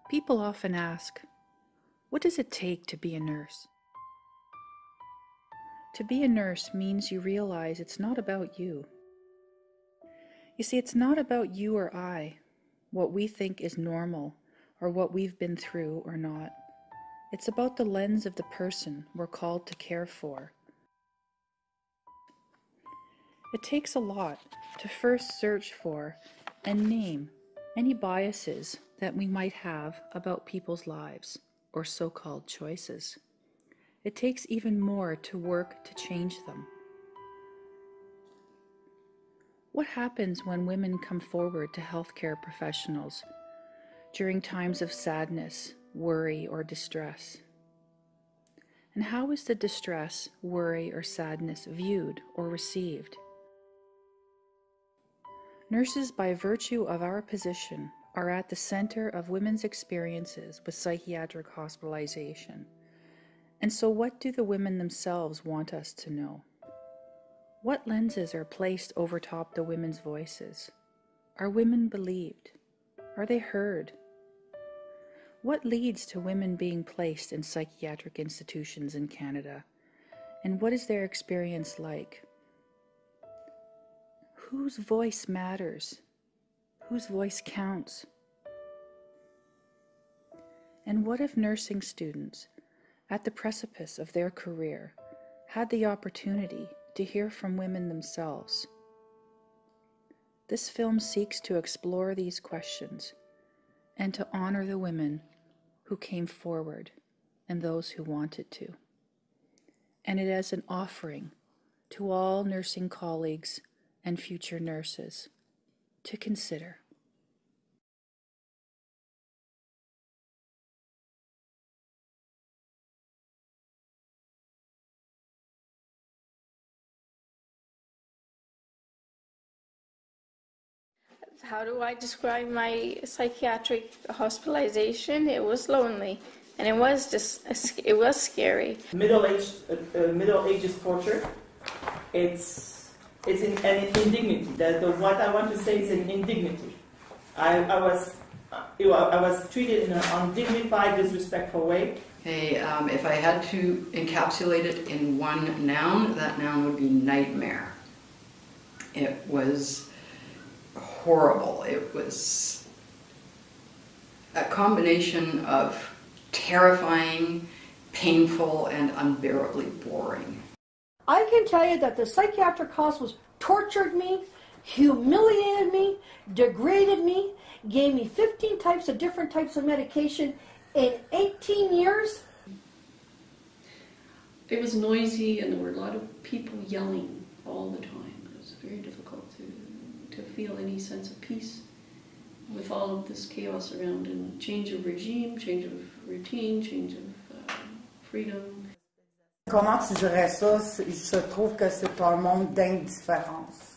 People often ask, what does it take to be a nurse? To be a nurse means you realize it's not about you. You see, it's not about you or I, what we think is normal, or what we've been through or not. It's about the lens of the person we're called to care for. It takes a lot to first search for and name any biases that we might have about people's lives or so-called choices. It takes even more to work to change them. What happens when women come forward to healthcare professionals during times of sadness, worry, or distress? And how is the distress, worry, or sadness viewed or received? Nurses, by virtue of our position, are at the center of women's experiences with psychiatric hospitalization. And so what do the women themselves want us to know? What lenses are placed over top the women's voices? Are women believed? Are they heard? What leads to women being placed in psychiatric institutions in Canada? And what is their experience like? Whose voice matters? Whose voice counts? And what if nursing students, at the precipice of their career, had the opportunity to hear from women themselves? This film seeks to explore these questions and to honor the women who came forward and those who wanted to. And it is an offering to all nursing colleagues and future nurses to consider. How do I describe my psychiatric hospitalization? It was lonely, and it was scary. Middle ages torture. It's an indignity. What I want to say is an indignity. I was treated in an undignified, disrespectful way. Hey, if I had to encapsulate it in one noun, that noun would be nightmare. It was horrible. It was a combination of terrifying, painful, and unbearably boring. I can tell you that the psychiatric hospitals tortured me, humiliated me, degraded me, gave me 15 different types of medication in 18 years. It was noisy and there were a lot of people yelling all the time. It was very difficult to feel any sense of peace with all of this chaos around, and change of regime, change of routine, change of freedom. Comment tu dirais ça? Je trouve que c'est un monde d'indifférence.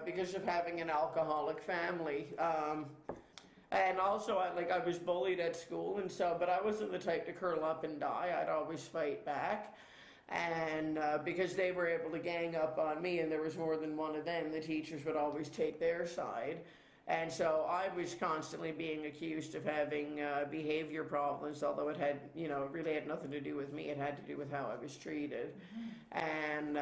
Because of having an alcoholic family, and also I was bullied at school, and so, but I wasn't the type to curl up and die. I'd always fight back. And because they were able to gang up on me, and there was more than one of them, the teachers would always take their side. And so I was constantly being accused of having behavior problems, although it had, really had nothing to do with me. It had to do with how I was treated. Mm-hmm. And,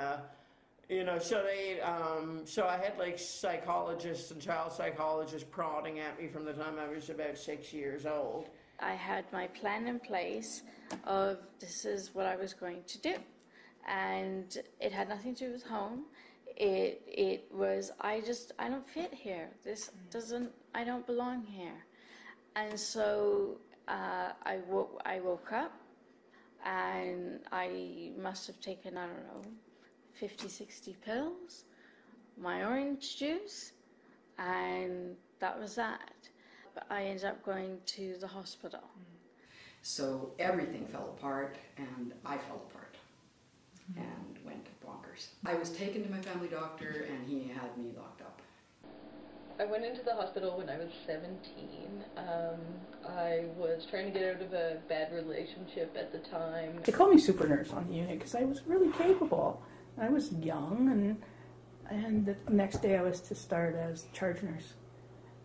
so I had psychologists and child psychologists prodding at me from the time I was about 6 years old. I had my plan in place of this is what I was going to do, and it had nothing to do with home. It was I don't fit here. I don't belong here, and so I woke up, and I must have taken, I don't know, 50, 60 pills, my orange juice, and that was that. But I ended up going to the hospital. So everything fell apart, and I fell apart and went bonkers. I was taken to my family doctor, and he had me locked up. I went into the hospital when I was 17. I was trying to get out of a bad relationship at the time. They called me super nurse on the unit because I was really capable. I was young, and the next day I was to start as charge nurse.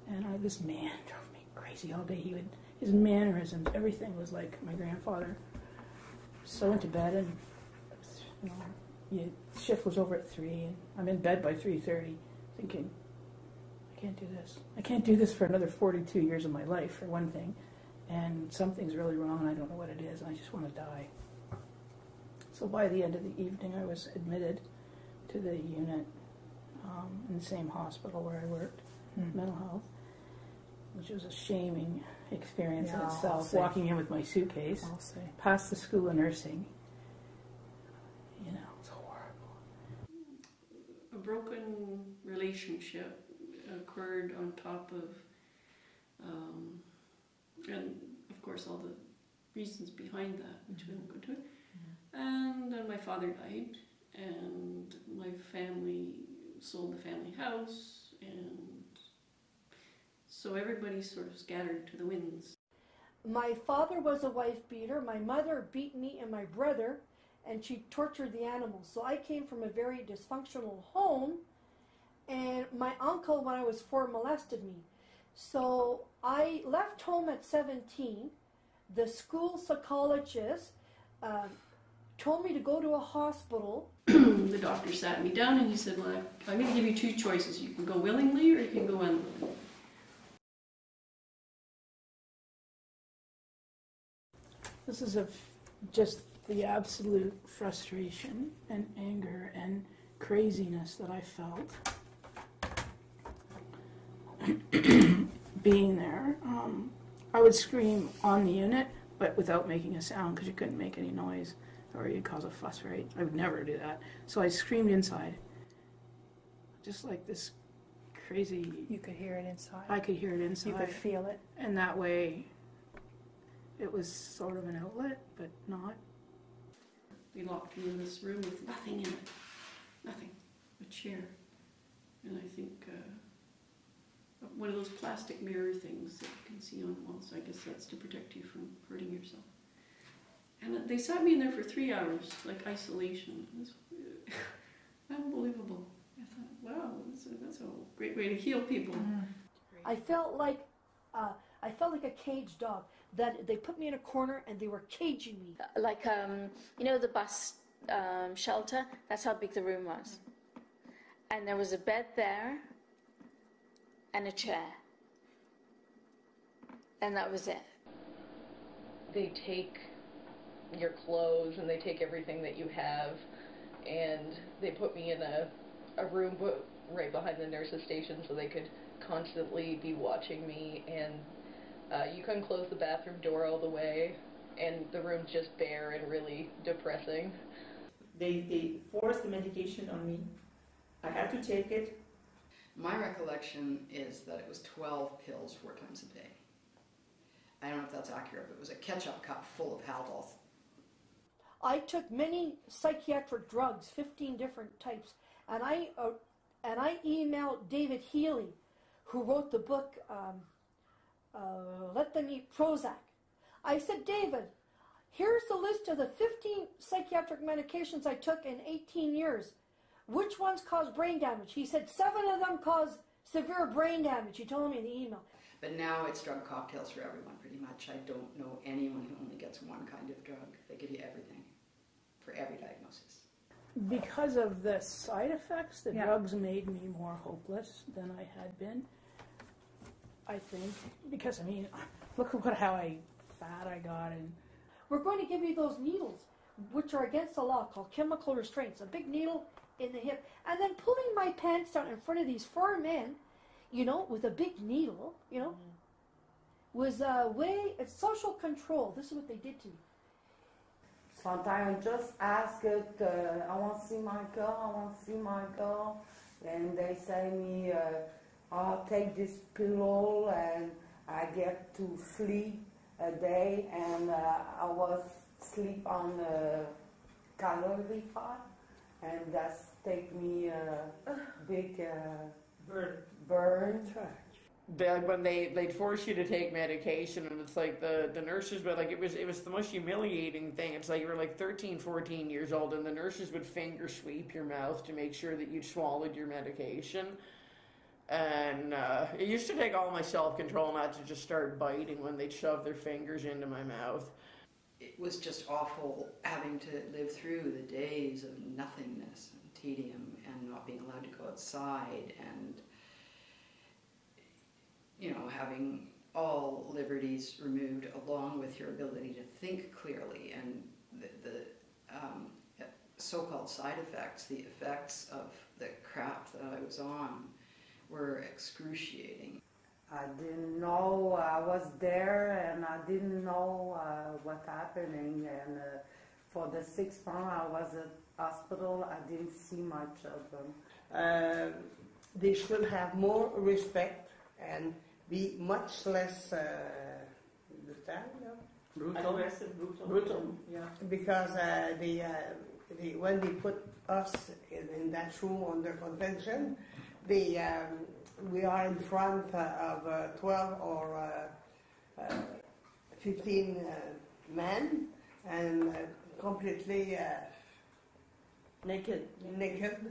And this man drove me crazy all day. His mannerisms, everything was like my grandfather. So went to bed, and shift was over at 3, and I'm in bed by 3:30, thinking, I can't do this. I can't do this for another 42 years of my life, for one thing. And something's really wrong, and I don't know what it is, and I just want to die. So by the end of the evening, I was admitted to the unit in the same hospital where I worked, mental health, which was a shaming experience in itself, walking in with my suitcase, past the school of nursing. It's horrible. A broken relationship occurred on top of, and of course all the reasons behind that, which we won't go into it. And then my father died, and my family sold the family house, and so everybody sort of scattered to the winds. My father was a wife beater. My mother beat me and my brother, and she tortured the animals. So I came from a very dysfunctional home, and my uncle, when I was 4, molested me. So I left home at 17. The school psychologist told me to go to a hospital. The doctor sat me down and he said, well, I'm going to give you 2 choices. You can go willingly or you can go unwillingly. This is just the absolute frustration and anger and craziness that I felt being there. I would scream on the unit, but without making a sound, because you couldn't make any noise or you'd cause a fuss, right? I would never do that. So I screamed inside, just like this crazy... You could hear it inside. I could hear it inside. You could feel it. And that way, it was sort of an outlet, but not. They locked me in this room with nothing in it. Nothing. A chair. And I think one of those plastic mirror things that you can see on walls. I guess that's to protect you from hurting yourself. And they sat me in there for 3 hours, like isolation. It was unbelievable. I thought, wow, that's a great way to heal people. I felt like a caged dog. That they put me in a corner and they were caging me. Like, the bus shelter, that's how big the room was. And there was a bed there and a chair. And that was it. They take your clothes and they take everything that you have, and they put me in a room right behind the nurse's station so they could constantly be watching me, and you couldn't close the bathroom door all the way, and the room's just bare and really depressing. They forced the medication on me. I had to take it. My recollection is that it was 12 pills 4 times a day. I don't know if that's accurate, but it was a ketchup cup full of Haldols. I took many psychiatric drugs, 15 different types, and I emailed David Healy, who wrote the book Let Them Eat Prozac. I said, David, here's the list of the 15 psychiatric medications I took in 18 years. Which ones cause brain damage? He said 7 of them cause severe brain damage. He told me in the email. But now it's drug cocktails for everyone, pretty much. I don't know anyone who only gets one kind of drug. They give you everything for every diagnosis. Because of the side effects, the drugs made me more hopeless than I had been. I think, because look at how fat I got. And we're going to give you those needles, which are against the law, called chemical restraints. A big needle in the hip, and then pulling my pants down in front of these 4 men, with a big needle, was a way. It's social control. This is what they did to me. Sometimes I just ask it, I want to see my girl, and they say me, I'll take this pillow and I get to sleep a day, and I was sleep on calorify, and that's take me a big burn. when they'd force you to take medication, and it's like the nurses would, like, it was the most humiliating thing. It's like you were like 13, 14 years old, and the nurses would finger sweep your mouth to make sure that you'd swallowed your medication. And it used to take all my self-control not to just start biting when they'd shove their fingers into my mouth. It was just awful having to live through the days of nothingness and tedium and not being allowed to go outside and, you know, having all liberties removed along with your ability to think clearly, and the so-called side effects, the effects of the crap that I was on were excruciating. I didn't know I was there, and I didn't know what's happening. And for the 6 months I was at hospital, I didn't see much of them. They should have more respect and be much less brutal. Brutal. Yeah. Because when they put us in that room under convention, we are in front of 12 or 15 men, and completely Naked.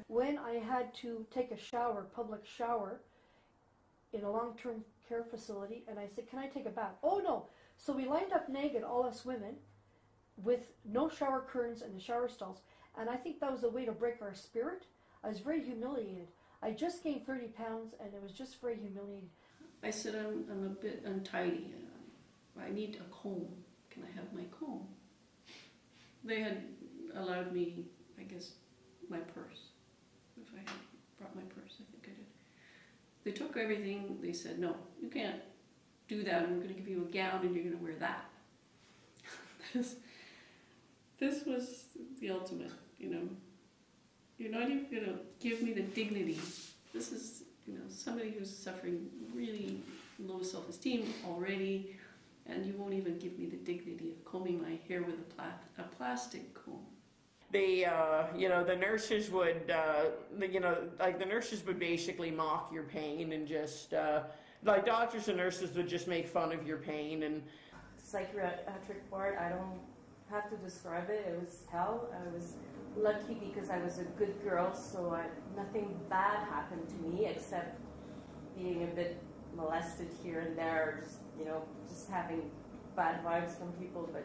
When I had to take a shower, public shower, in a long-term care facility, and I said, can I take a bath? Oh no. So we lined up naked, all us women, with no shower curtains in the shower stalls, and I think that was a way to break our spirit. I was very humiliated. I just gained 30 pounds, and it was just very humiliating. I said, I'm a bit untidy. I need a comb. Can I have my comb? They had allowed me, I guess, my purse. If I had brought my purse, I think I did. They took everything. They said, no, you can't do that. I'm going to give you a gown, and you're going to wear that. This was the ultimate, you know. You're not even going to give me the dignity. This is, you know, somebody who's suffering really low self-esteem already, and you won't even give me the dignity of combing my hair with a plastic comb. You know, the nurses would, you know, like the nurses would basically mock your pain and just, like doctors and nurses would just make fun of your pain. And psychiatric ward, I don't have to describe it. It was hell. I was lucky because I was a good girl, so nothing bad happened to me except being a bit molested here and there, just, you know, just having bad vibes from people. But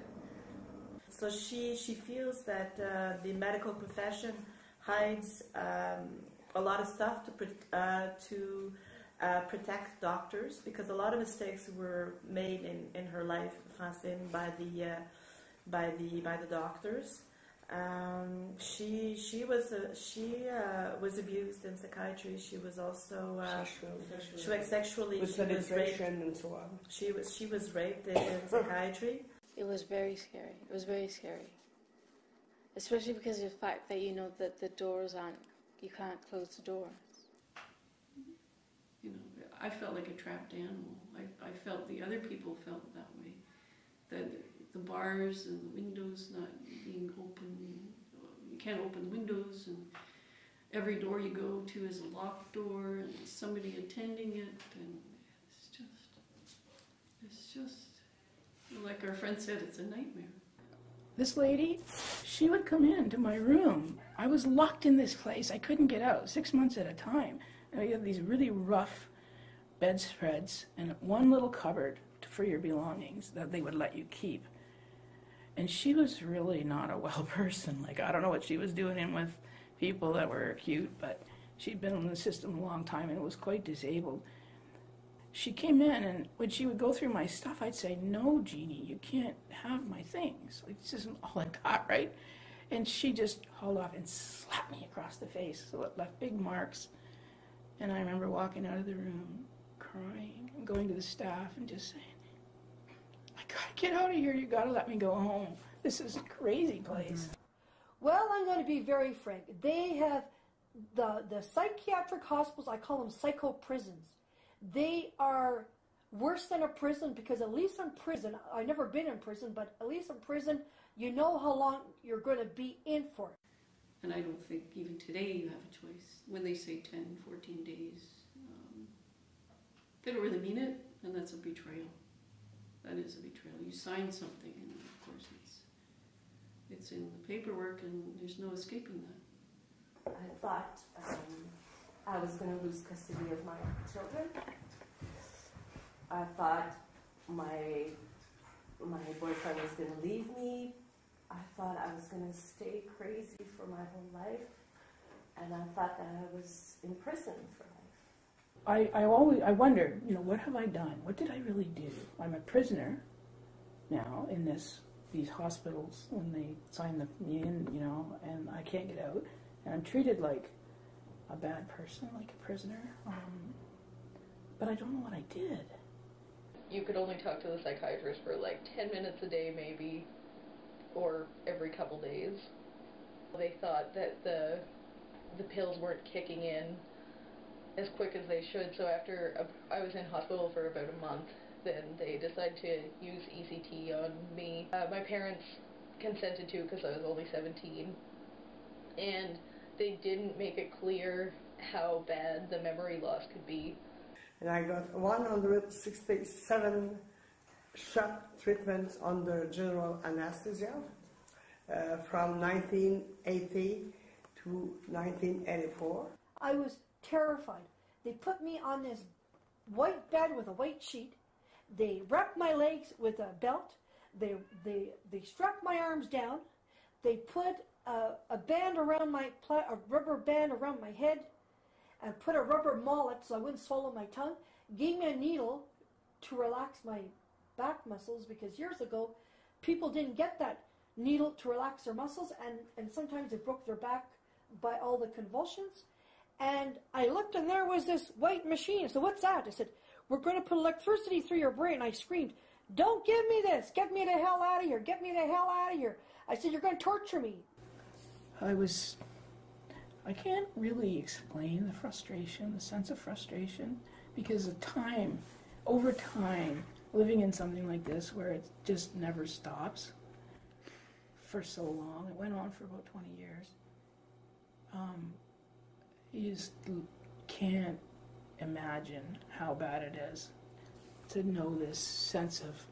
so she feels that the medical profession hides a lot of stuff to protect doctors, because a lot of mistakes were made in her life, Francine, by the doctors. She was abused in psychiatry. She was also sexually with penetration and so on. She was raped in psychiatry. It was very scary. It was very scary, especially because of the fact that you know that the doors aren't. You can't close the doors. You know, I felt like a trapped animal. I felt the other people felt that way. That the bars and the windows not being open, you can't open the windows, and every door you go to is a locked door, and somebody attending it, and it's just, like our friend said, it's a nightmare. This lady, she would come into my room. I was locked in this place. I couldn't get out 6 months at a time. And we had these really rough bedspreads and one little cupboard for your belongings that they would let you keep. And she was really not a well person. Like, I don't know what she was doing in with people that were cute, but she'd been in the system a long time and was quite disabled. She came in, and when she would go through my stuff, I'd say, no, Jeannie, you can't have my things. Like, this isn't all I got, right? And she just hauled off and slapped me across the face, so it left big marks. And I remember walking out of the room, crying, and going to the staff and just saying, I gotta get out of here, you gotta let me go home. This is a crazy place. Well, I'm going to be very frank. They have the psychiatric hospitals, I call them psycho-prisons. They are worse than a prison, because at least in prison, I've never been in prison, but at least in prison, you know how long you're going to be in for. And I don't think even today you have a choice. When they say 10, 14 days, they don't really mean it, and that's a betrayal. That is a betrayal. You sign something, and of course it's in the paperwork, and there's no escaping that. I thought I was going to lose custody of my children. I thought my boyfriend was going to leave me. I thought I was going to stay crazy for my whole life. And I thought that I was in prison for life. I wonder, what have I done? What did I really do? I'm a prisoner now in these hospitals when they sign me in, and I can't get out. And I'm treated like a bad person, like a prisoner. But I don't know what I did. You could only talk to the psychiatrist for like 10 minutes a day maybe, or every couple days. They thought that the pills weren't kicking in as quick as they should, so after I was in hospital for about a month, then they decided to use ECT on me. My parents consented to because I was only 17, and they didn't make it clear how bad the memory loss could be. And I got 167 shock treatments under general anesthesia from 1980 to 1984. I was terrified. They put me on this white bed with a white sheet. They wrapped my legs with a belt. They strapped my arms down. They put a band around a rubber band around my head, and put a rubber mallet so I wouldn't swallow my tongue. Gave me a needle to relax my back muscles, because years ago people didn't get that needle to relax their muscles, and sometimes they broke their back by all the convulsions. And I looked, and there was this white machine. So what's that? I said, we're going to put electricity through your brain. I screamed, don't give me this. Get me the hell out of here. Get me the hell out of here. I said, you're going to torture me. I can't really explain the frustration, the sense of frustration, because over time, living in something like this where it just never stops for so long, it went on for about 20 years, you just can't imagine how bad it is to know this sense of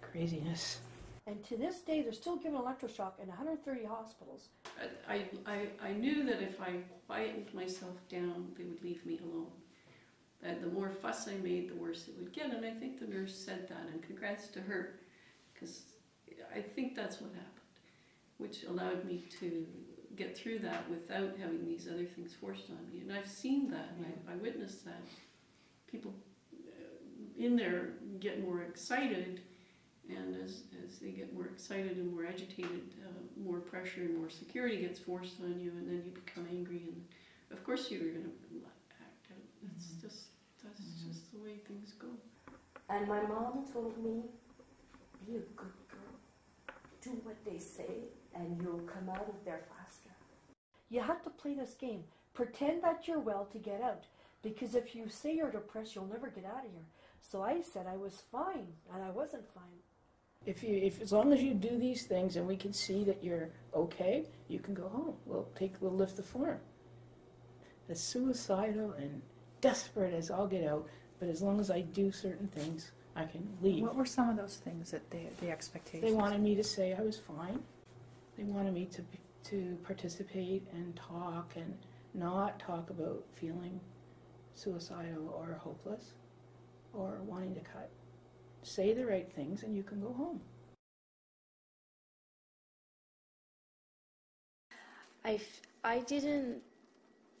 craziness. And to this day, they're still giving electroshock in 130 hospitals. I knew that if I quietened myself down, they would leave me alone. That the more fuss I made, the worse it would get. And I think the nurse said that, and congrats to her, because I think that's what happened, which allowed me to get through that without having these other things forced on me. And I've seen that, and I witnessed that. People in there get more excited, and as they get more excited and more agitated, more pressure and more security gets forced on you, and then you become angry, and of course you're going to act out. That's just the way things go. And my mom told me, be a good girl, do what they say, and you'll come out of there faster. You have to play this game. Pretend that you're well to get out, because if you say you're depressed, you'll never get out of here. So I said I was fine, and I wasn't fine. If as long as you do these things and we can see that you're okay, you can go home. We'll lift the form. As suicidal and desperate as I'll get out, but as long as I do certain things, I can leave. What were some of those things that the expectations? They wanted me to say I was fine. They wanted me to participate and talk and not talk about feeling suicidal or hopeless or wanting to cut. Say the right things and you can go home. I didn't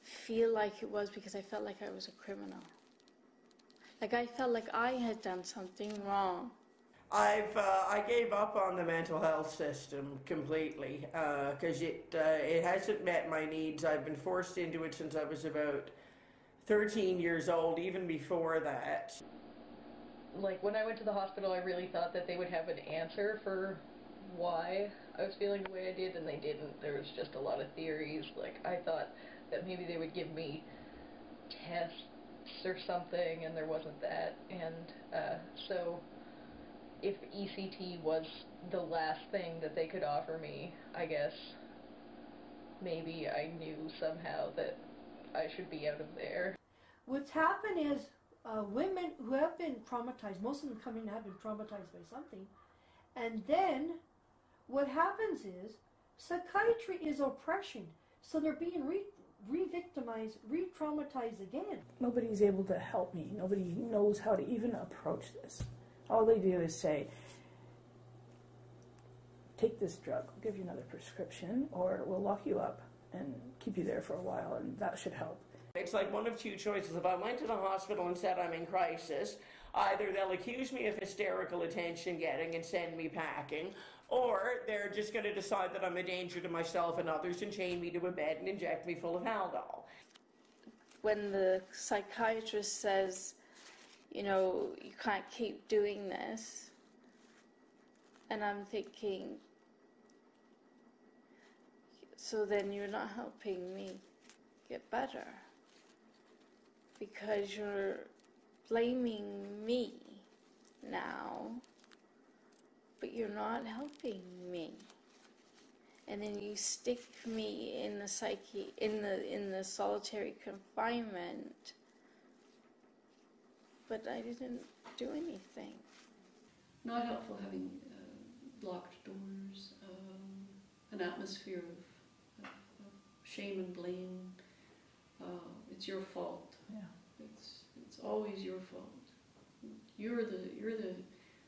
feel like it was because I felt like I was a criminal. Like I felt like I had done something wrong. I gave up on the mental health system completely because it hasn't met my needs. I've been forced into it since I was about 13 years old, even before that. Like when I went to the hospital, I really thought that they would have an answer for why I was feeling the way I did, and they didn't. There was just a lot of theories. Like I thought that maybe they would give me tests or something, and there wasn't that. And so if ECT was the last thing that they could offer me, I guess maybe I knew somehow that I should be out of there. What's happened is women who have been traumatized, most of them come in have been traumatized by something, and then what happens is psychiatry is oppression, so they're being re-victimized, re-traumatized again. Nobody's able to help me. Nobody knows how to even approach this. All they do is say, take this drug, we'll give you another prescription, or we'll lock you up and keep you there for a while, and that should help. It's like one of two choices. If I went to the hospital and said I'm in crisis, either they'll accuse me of hysterical attention getting and send me packing, or they're just going to decide that I'm a danger to myself and others and chain me to a bed and inject me full of Haldol. When the psychiatrist says, you know, you can't keep doing this, and I'm thinking, so then you're not helping me get better, because you're blaming me now, but you're not helping me. And then you stick me in the in the solitary confinement, but I didn't do anything. Not helpful having locked doors, an atmosphere of shame and blame. It's your fault. Yeah. It's always your fault. You're the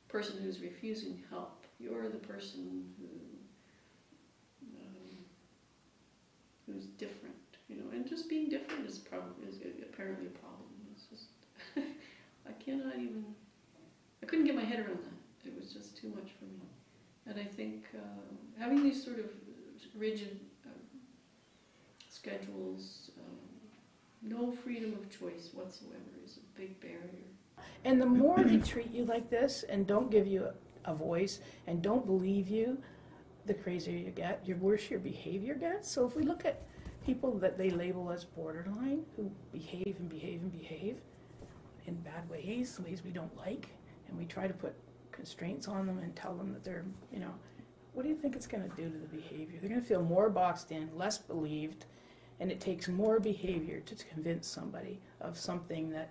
person who's refusing help. You're the person who's different, you know. And just being different is apparently a problem. It's just I couldn't get my head around that. It was just too much for me. And I think having these sort of rigid schedules, no freedom of choice whatsoever is a big barrier. And the more they treat you like this and don't give you a voice and don't believe you, the crazier you get, the worse your behavior gets. So if we look at people that they label as borderline, who behave and behave and behave in bad ways we don't like, and we try to put constraints on them and tell them that they're, you know, what do you think it's going to do to the behavior? They're going to feel more boxed in, less believed, and it takes more behavior to convince somebody of something that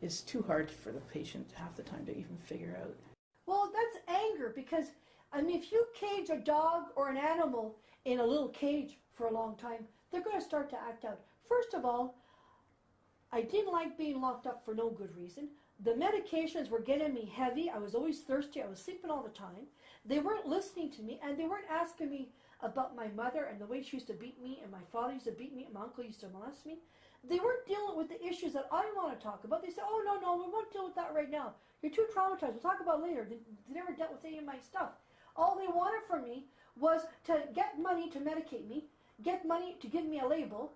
is too hard for the patient half the time to even figure out. Well, that's anger, because, I mean, if you cage a dog or an animal in a little cage for a long time, they're going to start to act out. First of all, I didn't like being locked up for no good reason. The medications were getting me heavy. I was always thirsty. I was sleeping all the time. They weren't listening to me, and they weren't asking me about my mother and the way she used to beat me, and my father used to beat me, and my uncle used to molest me. They weren't dealing with the issues that I want to talk about. They said, oh, no, we won't deal with that right now. You're too traumatized. We'll talk about it later. They never dealt with any of my stuff. All they wanted from me was to get money to medicate me, get money to give me a label,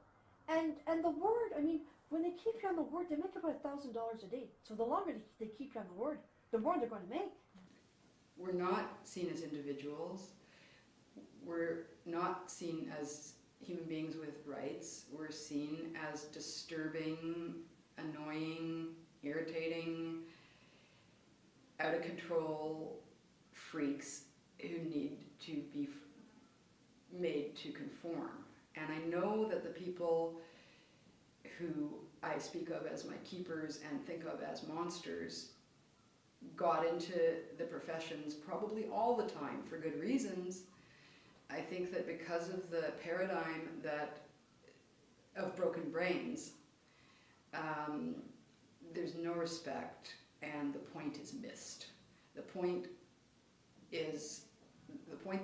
and the word, I mean, when they keep you on the word, they make about $1,000 a day. So the longer they keep you on the word, the more they're going to make. We're not seen as individuals. We're not seen as human beings with rights. We're seen as disturbing, annoying, irritating, out of control freaks who need to be made to conform. And I know that the people who I speak of as my keepers and think of as monsters got into the professions probably all the time for good reasons. I think that because of the paradigm of broken brains, there's no respect and the point is missed. The point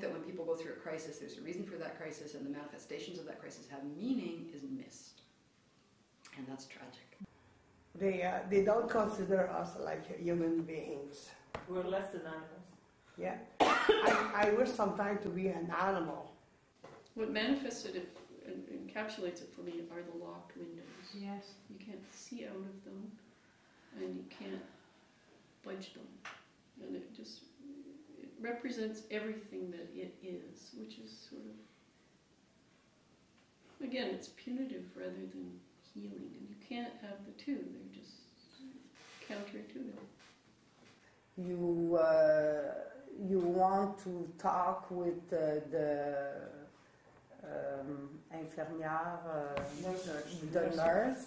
that when people go through a crisis, there's a reason for that crisis, and the manifestations of that crisis have meaning is missed. And that's tragic. They don't consider us like human beings. We're less than animals. Yeah. I wish sometimes to be an animal. What manifests it and encapsulates it for me are the locked windows. Yes. You can't see out of them, and you can't budge them. And it represents everything that it is, which is sort of, again, it's punitive rather than healing, and you can't have the two. They're just counterintuitive. You want to talk with the infirmière, the nurse,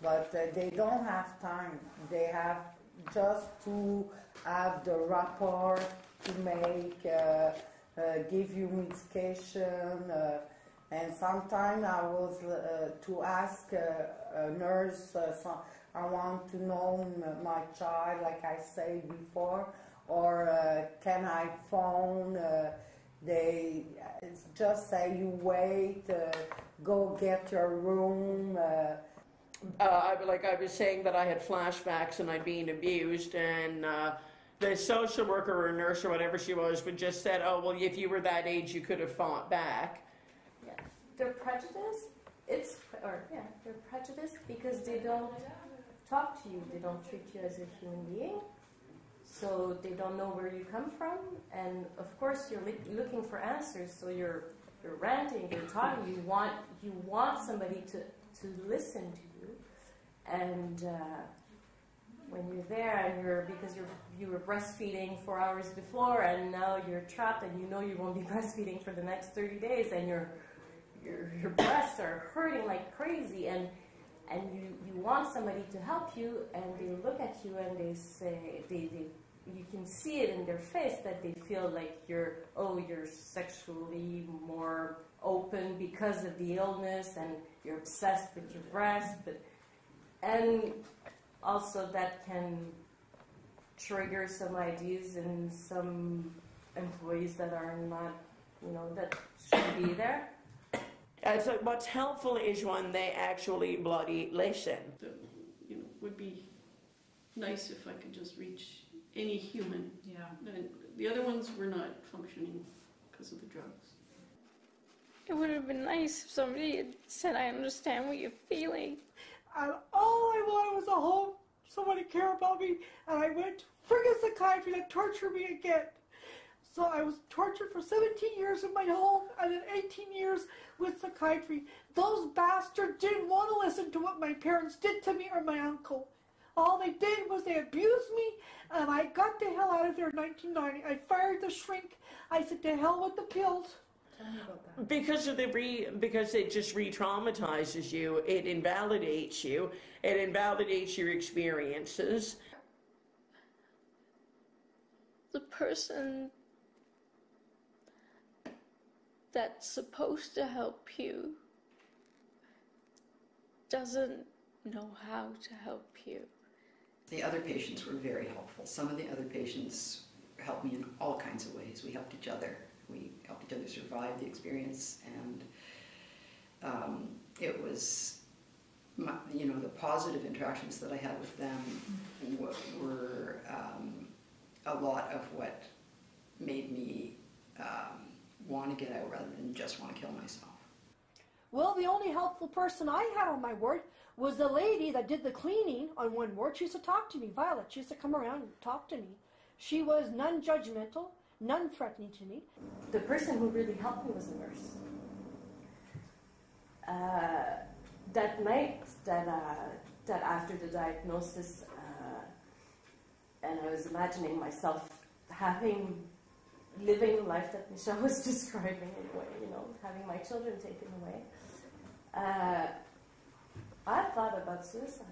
but they don't have time. They have just to have the rapport to make, give you medication, and sometimes I was to ask a nurse, I want to know my child, like I said before, or can I phone? They just say you wait, go get your room. Like I was saying that I had flashbacks and I'd been abused, and the social worker or nurse or whatever she was would just said, oh, well, if you were that age, you could have fought back. Yeah. They're prejudiced. They're prejudiced because they don't talk to you. They don't treat you as a human being. So they don't know where you come from, and of course you're looking for answers. So you're ranting, you're talking. You want somebody to listen to you, and when you're there and because you were breastfeeding 4 hours before, and now you're trapped, and you know you won't be breastfeeding for the next 30 days, and your breasts are hurting like crazy, and you want somebody to help you, and they look at you and they say, you can see it in their face that they feel like you're sexually more open because of the illness, and you're obsessed with your breast, and also that can trigger some ideas in some employees that are not, that should be there. So what's helpful is when they actually bloody listen. Would be nice if I could just reach any human. Yeah. And the other ones were not functioning because of the drugs. It would have been nice if somebody had said, I understand what you're feeling. And all I wanted was a home, somebody care about me, and I went to friggin' psychiatry that tortured me again. So I was tortured for 17 years in my home, and then 18 years with psychiatry. Those bastards didn't want to listen to what my parents did to me or my uncle. All they did was they abused me, and I got the hell out of there in 1990. I fired the shrink. I said, to hell with the pills. Tell me about that. Because it just re-traumatizes you, it invalidates you, it invalidates your experiences. The person that's supposed to help you doesn't know how to help you. The other patients were very helpful. Some of the other patients helped me in all kinds of ways. We helped each other. We helped each other survive the experience, and it was, the positive interactions that I had with them were a lot of what made me want to get out rather than just want to kill myself. Well, the only helpful person I had on my ward was the lady that did the cleaning on one ward. She used to talk to me, Violet. She used to come around and talk to me. She was non-judgmental, non-threatening to me. The person who really helped me was a nurse. That night, that after the diagnosis, and I was imagining myself living the life that Michelle was describing in a way, having my children taken away. I thought about suicide,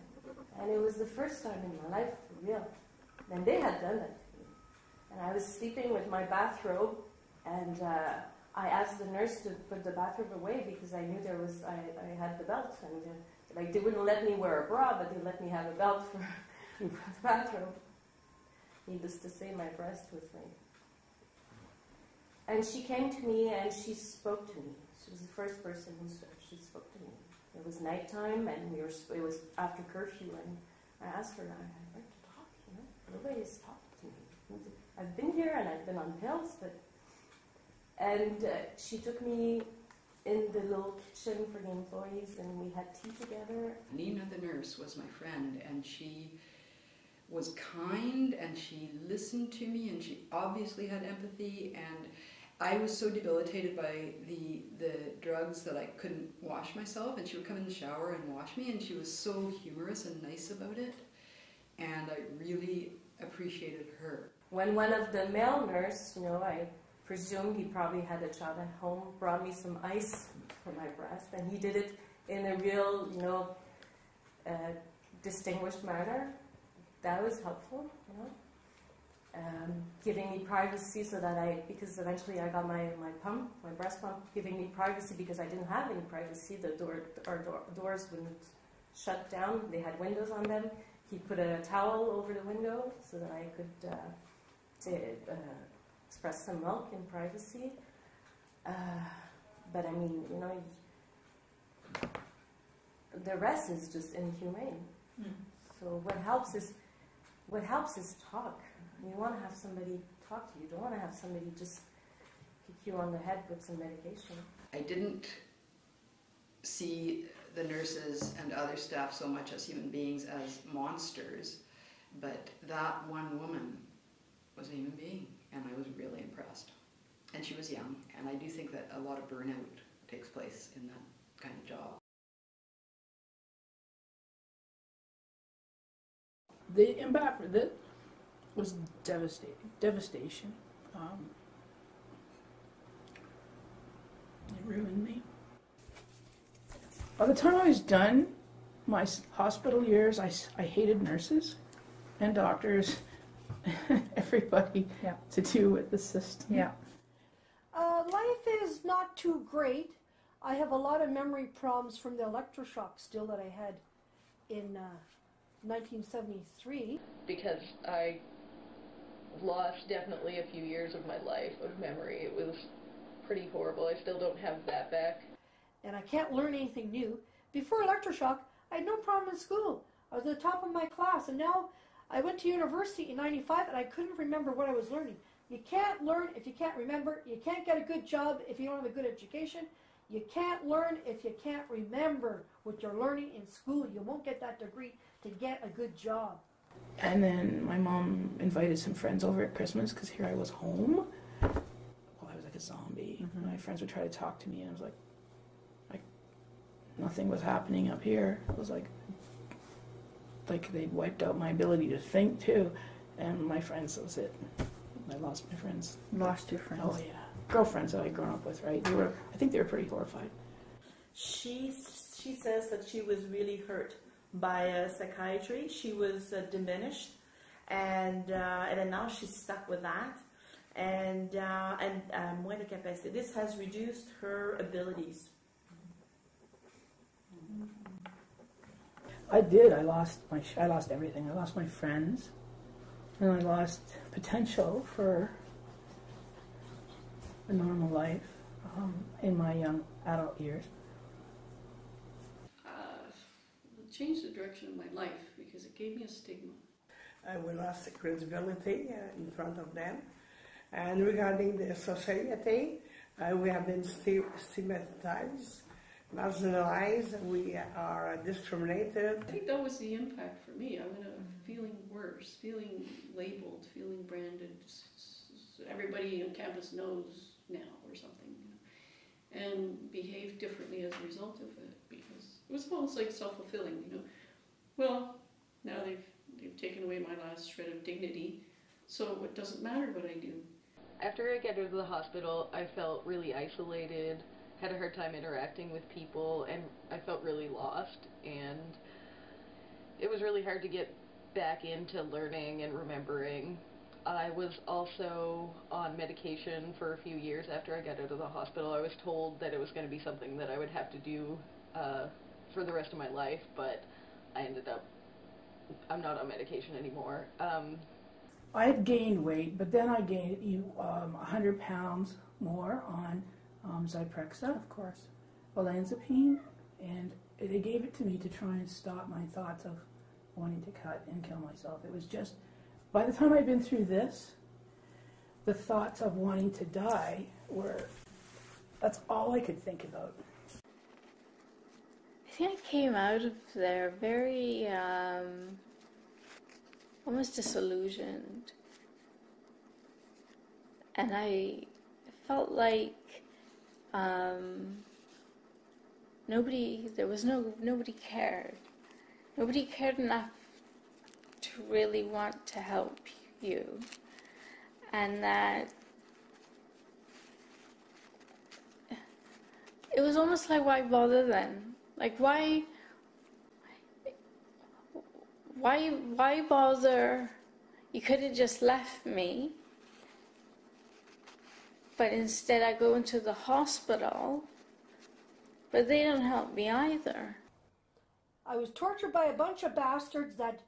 and it was the first time in my life, for real. And they had done that to me. And I was sleeping with my bathrobe, and I asked the nurse to put the bathrobe away because I knew I had the belt, and they wouldn't let me wear a bra, but they let me have a belt for the bathrobe. Needless to say, my breast was like. And she came to me and she spoke to me. She was the first person who actually spoke to me. It was nighttime, and it was after curfew, and I asked her, I'd like to talk, Nobody's talked to me. I've been here and I've been on pills, and she took me in the little kitchen for the employees, and we had tea together. Nina, the nurse, was my friend, and she was kind, and she listened to me, and she obviously had empathy, and I was so debilitated by the drugs that I couldn't wash myself, and she would come in the shower and wash me, and she was so humorous and nice about it, and I really appreciated her. When one of the male nurse, I presumed he probably had a child at home, brought me some ice for my breast, and he did it in a real, distinguished manner. That was helpful, you know. Giving me privacy so that because eventually I got my pump, my breast pump, giving me privacy because I didn't have any privacy. Our doors wouldn't shut down. They had windows on them. He put a towel over the window so that I could express some milk in privacy. But I mean, you know, the rest is just inhumane. So what helps is talk. You want to have somebody talk to you. You don't want to have somebody just kick you on the head with some medication. I didn't see the nurses and other staff so much as human beings as monsters, but that one woman was a human being, and I was really impressed. And she was young, and I do think that a lot of burnout takes place in that kind of job. The impact for this was devastation. It ruined me. By the time I was done my hospital years, I hated nurses and doctors, everybody to do with the system. Yeah. Life is not too great. I have a lot of memory problems from the electroshock still that I had in 1973. Because I lost definitely a few years of my life of memory. It was pretty horrible. I still don't have that back. And I can't learn anything new. Before electroshock, I had no problem in school. I was at the top of my class, and now I went to university in 95 and I couldn't remember what I was learning. You can't learn if you can't remember. You can't get a good job if you don't have a good education. You can't learn if you can't remember what you're learning in school. You won't get that degree to get a good job. And then my mom invited some friends over at Christmas because here I was home. Well, I was like a zombie. My friends would try to talk to me, and I was like nothing was happening up here. It was like they'd wiped out my ability to think too. And my friends, that was it. I lost my friends. Lost your friends? Oh yeah, girlfriends that I'd grown up with. Right? I think they were pretty horrified. She says that she was really hurt by psychiatry. She was diminished, and then now she's stuck with that, and moins de capacité. This has reduced her abilities. I did. I lost everything. I lost my friends, and I lost potential for a normal life in my young adult years. It changed the direction of my life because it gave me a stigma. We lost the credibility in front of them. And regarding the society, we have been stigmatized, marginalized, we are discriminated. I think that was the impact for me. I went out feeling worse, feeling labeled, feeling branded. Everybody on campus knows now or something, you know, and behaved differently as a result of it because it was almost like self-fulfilling, you know. Well, now they've taken away my last shred of dignity, so it doesn't matter what I do. After I got out of the hospital, I felt really isolated, had a hard time interacting with people, and I felt really lost, and it was really hard to get back into learning and remembering. I was also on medication for a few years after I got out of the hospital. I was told that it was going to be something that I would have to do for the rest of my life, but I'm not on medication anymore. I had gained weight, but then I gained 100 pounds more on Zyprexa, of course, olanzapine, and they gave it to me to try and stop my thoughts of wanting to cut and kill myself. It was just, by the time I'd been through this, the thoughts of wanting to die that's all I could think about. I think I came out of there very almost disillusioned, and I felt like nobody cared. Nobody cared enough to really want to help you, and that it was almost like, why bother then? Like, why? why bother? You could have just left me. But instead I go into the hospital, but they don't help me either. I was tortured by a bunch of bastards that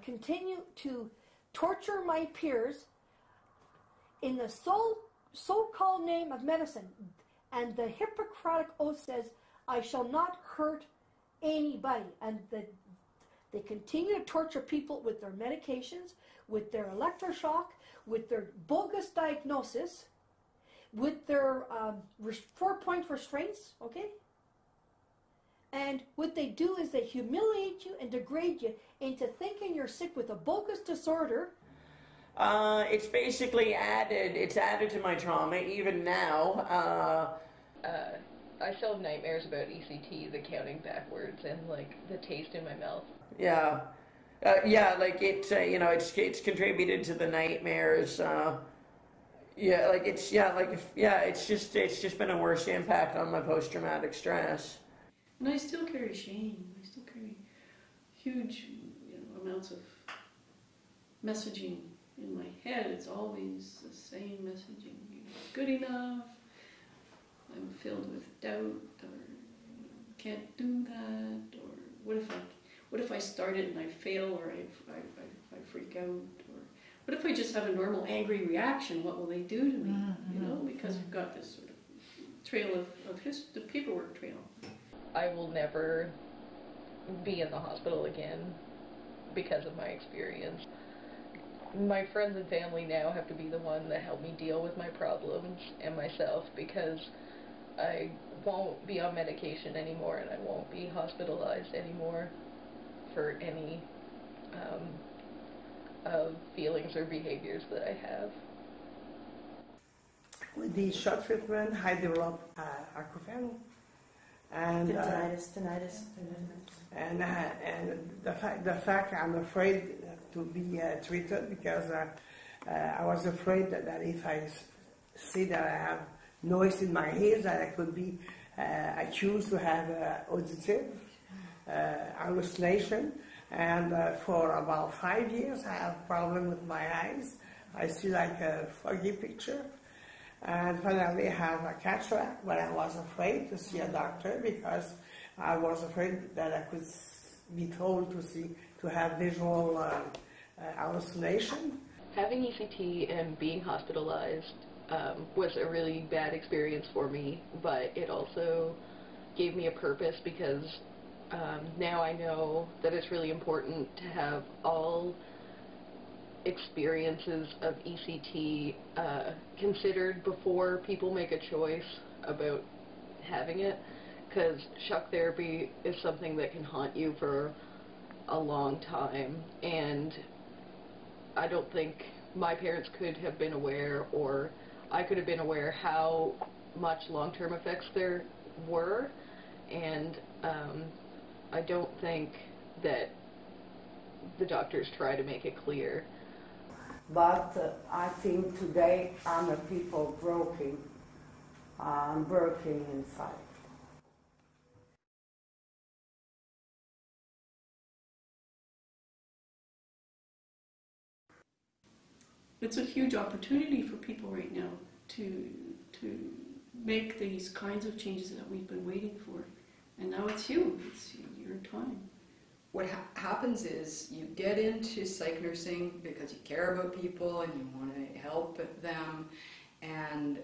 continue to torture my peers in the so-called name of medicine. And the Hippocratic Oath says, I shall not hurt anybody. And they continue to torture people with their medications, with their electroshock, with their bogus diagnosis, with their 4-point restraints, okay? And what they do is they humiliate you and degrade you into thinking you're sick with a bogus disorder. It's basically added to my trauma, even now. I still have nightmares about ECT, the counting backwards, and like the taste in my mouth. Yeah. Like it's it's contributed to the nightmares. It's just been a worse impact on my post-traumatic stress. And I still carry shame. I still carry huge amounts of messaging in my head. It's always the same messaging. You're not good enough. I'm filled with doubt, or can't do that, or what if I start it and I fail, or I freak out, or what if I just have a normal angry reaction? What will they do to me? Because we've got this sort of trail of the paperwork trail. I will never be in the hospital again because of my experience. My friends and family now have to be the one that help me deal with my problems and myself, because I won't be on medication anymore and I won't be hospitalized anymore for any of feelings or behaviors that I have. With the short treatment, I developed acrophenia. And tinnitus. And the fact I'm afraid to be treated, because I was afraid that if I see that I have noise in my ears, that I could be accused to have auditive hallucination. And for about 5 years, I have problem with my eyes. I see like a foggy picture. And finally, I have a cataract, but I was afraid to see a doctor because I was afraid that I could be told to have visual hallucination. Having ECT and being hospitalized was a really bad experience for me, but it also gave me a purpose, because now I know that it's really important to have all experiences of ECT considered before people make a choice about having it, because shock therapy is something that can haunt you for a long time, and I don't think my parents could have been aware, or I could have been aware how much long-term effects there were, and I don't think that the doctors try to make it clear. But I think today I'm a people broken. I'm broken inside. It's a huge opportunity for people right now to make these kinds of changes that we've been waiting for. And now it's you. It's your time. What happens is you get into psych nursing because you care about people and you want to help them, and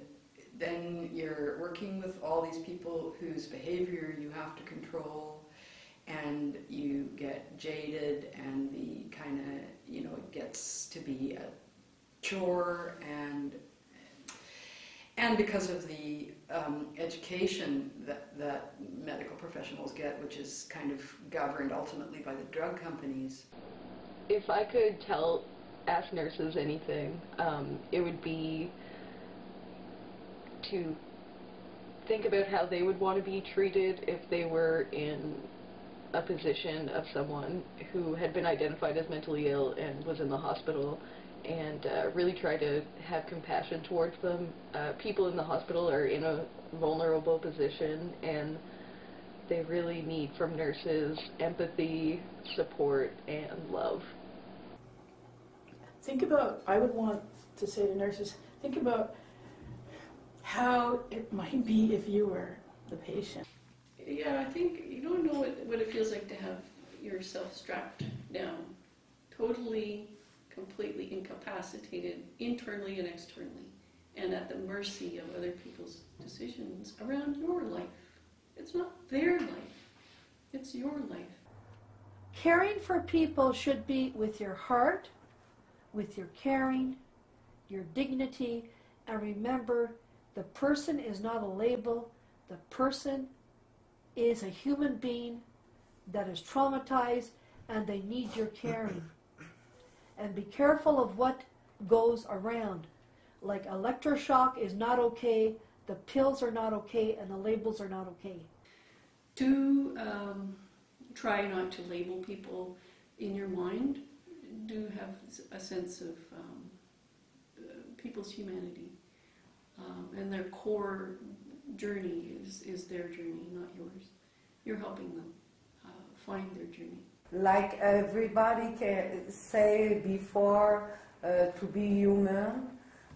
then you're working with all these people whose behavior you have to control, and you get jaded, and the kind of, it gets to be a chore, and because of the education that medical professionals get, which is kind of governed ultimately by the drug companies. If I could ask nurses anything, it would be to think about how they would want to be treated if they were in a position of someone who had been identified as mentally ill and was in the hospital, and really try to have compassion towards them. People in the hospital are in a vulnerable position, and they really need from nurses: empathy, support, and love. Think about, I would want to say to nurses, think about how it might be if you were the patient. Yeah, I think you don't know what it feels like to have yourself strapped down, totally, completely incapacitated, internally and externally, and at the mercy of other people's decisions around your life. It's not their life, it's your life. Caring for people should be with your heart, with your caring, your dignity, and remember, the person is not a label. The person is a human being that is traumatized, and they need your caring. And be careful of what goes around. Like electroshock is not okay, the pills are not okay, and the labels are not okay. Do try not to label people in your mind. Do have a sense of people's humanity, and their core journey is their journey, not yours. You're helping them find their journey. Like everybody can say before, to be human,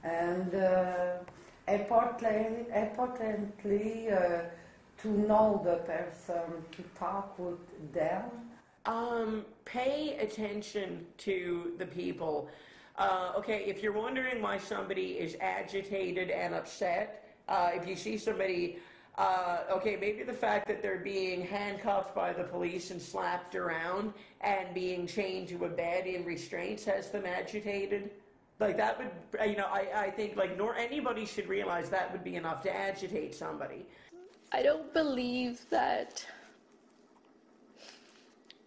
and importantly to know the person, to talk with them. Pay attention to the people. Okay, if you're wondering why somebody is agitated and upset, if you see somebody, okay, maybe the fact that they're being handcuffed by the police and slapped around and being chained to a bed in restraints has them agitated. Like that would, you know, I think like anybody should realize that would be enough to agitate somebody. I don't believe that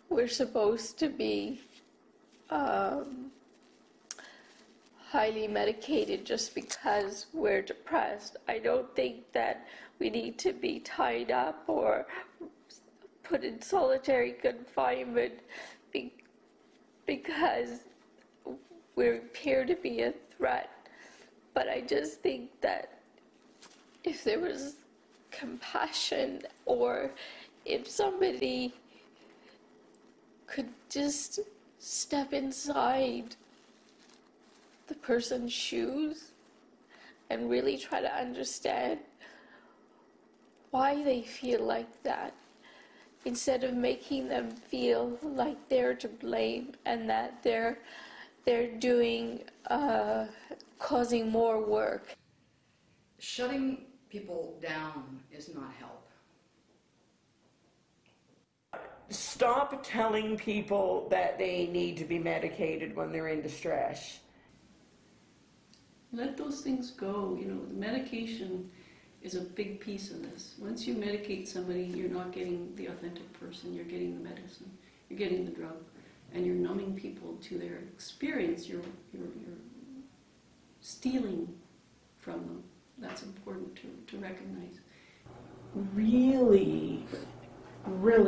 we're supposed to be highly medicated just because we're depressed. I don't think that we need to be tied up or put in solitary confinement because we appear to be a threat. But I just think that if there was compassion, or if somebody could just step inside the person's shoes and really try to understand why they feel like that, instead of making them feel like they're to blame and that they're doing, causing more work. Shutting people down is not help. Stop telling people that they need to be medicated when they're in distress. Let those things go. You know, the medication is a big piece of this. Once you medicate somebody, you're not getting the authentic person, you're getting the medicine, you're getting the drug, and you're numbing people to their experience. You're stealing from them. That's important to recognize. Really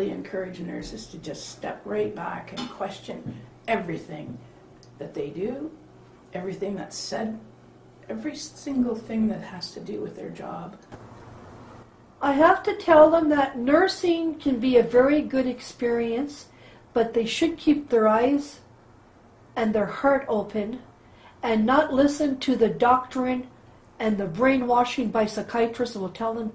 encourage nurses to just step right back and question everything that they do, everything that's said, every single thing that has to do with their job. I have to tell them that nursing can be a very good experience, but they should keep their eyes and their heart open and not listen to the doctrine and the brainwashing by psychiatrists who will tell them,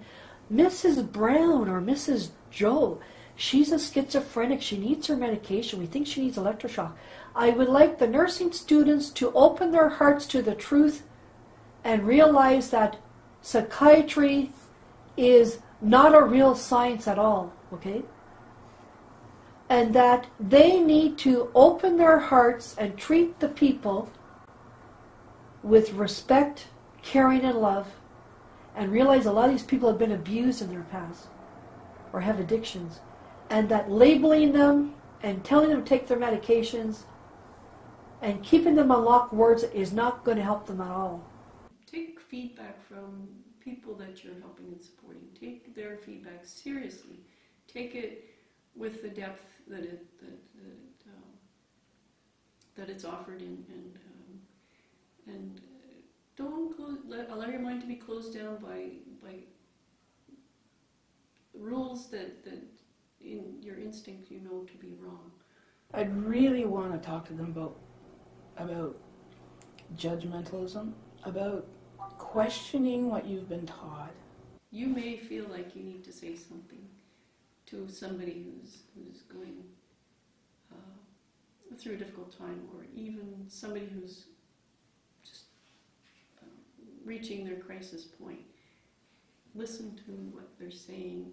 Mrs. Brown or Mrs. Joe, she's a schizophrenic, she needs her medication, we think she needs electroshock. I would like the nursing students to open their hearts to the truth and realize that psychiatry is not a real science at all, okay? And that they need to open their hearts and treat the people with respect, caring, and love, and realize a lot of these people have been abused in their past or have addictions, and that labeling them and telling them to take their medications and keeping them on locked wards is not going to help them at all. Take feedback from people that you're helping and supporting. Take their feedback seriously. Take it with the depth that it's offered in, and don't allow your mind to be closed down by rules that in your instinct you know to be wrong. I'd really want to talk to them about judgmentalism, about questioning what you've been taught. You may feel like you need to say something to somebody who's going through a difficult time, or even somebody who's just reaching their crisis point. Listen to what they're saying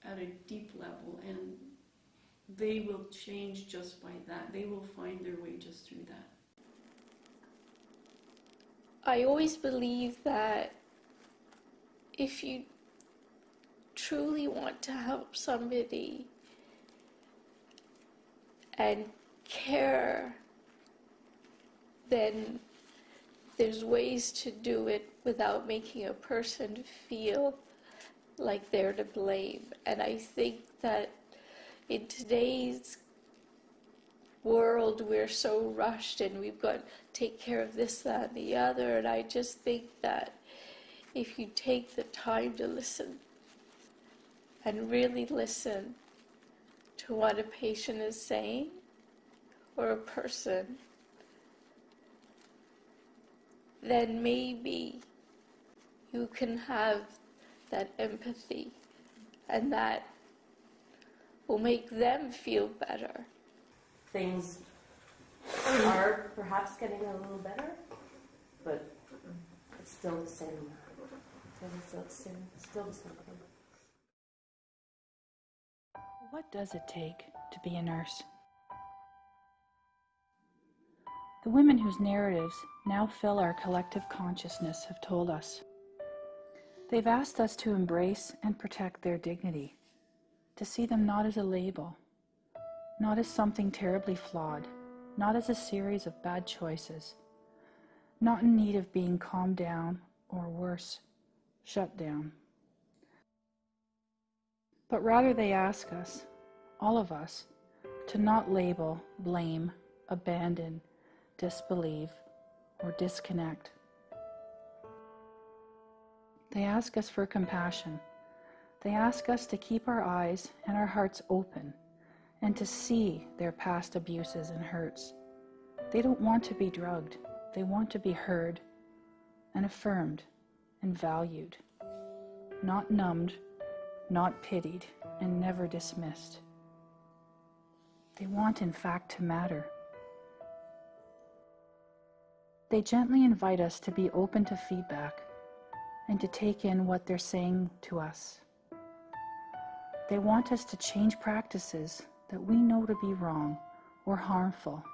at a deep level, and they will change just by that. They will find their way just through that. I always believe that if you truly want to help somebody and care, then there's ways to do it without making a person feel like they're to blame. And I think that in today's world, we're so rushed and we've got to take care of this, that, and the other. And I just think that if you take the time to listen and really listen to what a patient is saying, or a person, then maybe you can have that empathy, and that will make them feel better. Things are perhaps getting a little better, but it's still the same. Still the same thing. What does it take to be a nurse? The women whose narratives now fill our collective consciousness have told us. They've asked us to embrace and protect their dignity, to see them not as a label, not as something terribly flawed, not as a series of bad choices, not in need of being calmed down, or worse, shut down. But rather they ask us, all of us, to not label, blame, abandon, disbelieve, or disconnect. They ask us for compassion. They ask us to keep our eyes and our hearts open and to see their past abuses and hurts. They don't want to be drugged. They want to be heard and affirmed and valued, not numbed, not pitied, and never dismissed. They want, in fact, to matter. They gently invite us to be open to feedback and to take in what they're saying to us. They want us to change practices that we know to be wrong or harmful,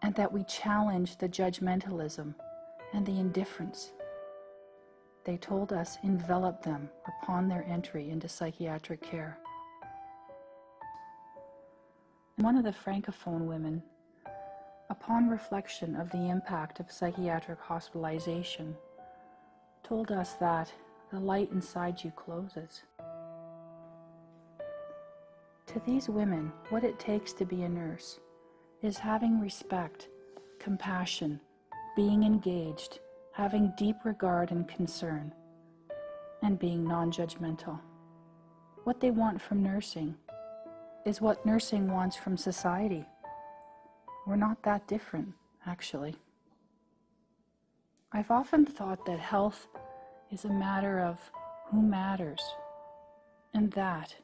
and that we challenge the judgmentalism and the indifference. They told us envelop them upon their entry into psychiatric care. One of the Francophone women, upon reflection of the impact of psychiatric hospitalization, told us that the light inside you closes. To these women, what it takes to be a nurse is having respect, compassion, being engaged, having deep regard and concern, and being non-judgmental. What they want from nursing is what nursing wants from society. We're not that different, actually. I've often thought that health is a matter of who matters, and that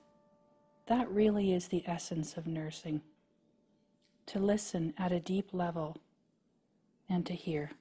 really is the essence of nursing. To listen at a deep level and to hear.